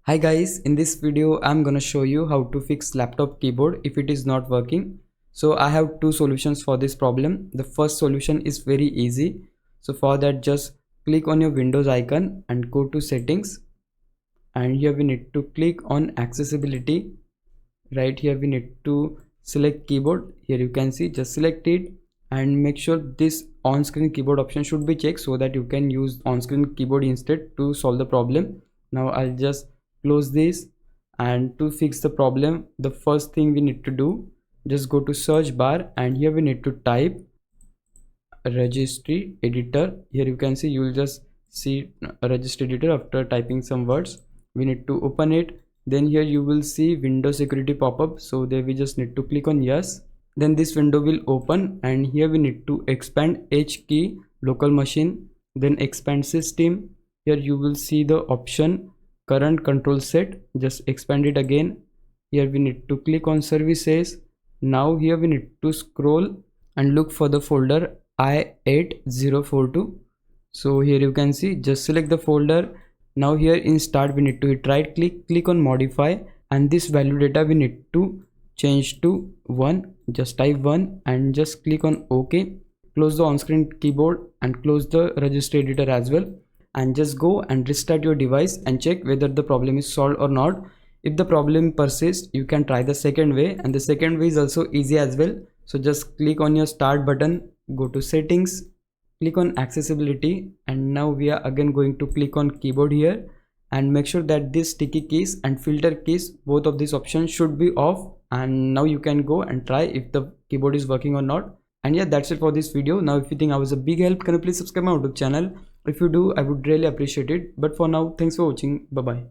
Hi guys, in this video I'm gonna show you how to fix laptop keyboard if it is not working. So I have two solutions for this problem. The first solution is very easy. So for that, just click on your Windows icon and go to settings, and here we need to click on accessibility. Right here we need to select keyboard. Here you can see, just select it and make sure this on-screen keyboard option should be checked so that you can use on-screen keyboard instead to solve the problem. Now I'll just close this, and to fix the problem, the first thing we need to do, just go to search bar, and here we need to type registry editor. Here you can see, you will just see a registry editor. After typing some words, we need to open it. Then here you will see Windows security pop-up, so there we just need to click on yes. Then this window will open, and here we need to expand H key local machine, then expand system. Here you will see the option current control set, just expand it again. Here we need to click on services. Now here we need to scroll and look for the folder i8042. so here you can see, just select the folder. Now here in start we need to hit right click on modify, and this value data we need to change to 1. Just type 1 and just click on OK. Close the on-screen keyboard and close the registry editor as well, and just go and restart your device and check whether the problem is solved or not. If the problem persists, you can try the second way, and the second way is also easy as well. So just click on your start button, go to settings, click on accessibility, and now we are again going to click on keyboard here, and make sure that this sticky keys and filter keys, both of these options should be off. And now you can go and try if the keyboard is working or not. And yeah, that's it for this video. Now if you think I was a big help, can you please subscribe my YouTube channel? If you do, I would really appreciate it. But for now, thanks for watching. Bye bye.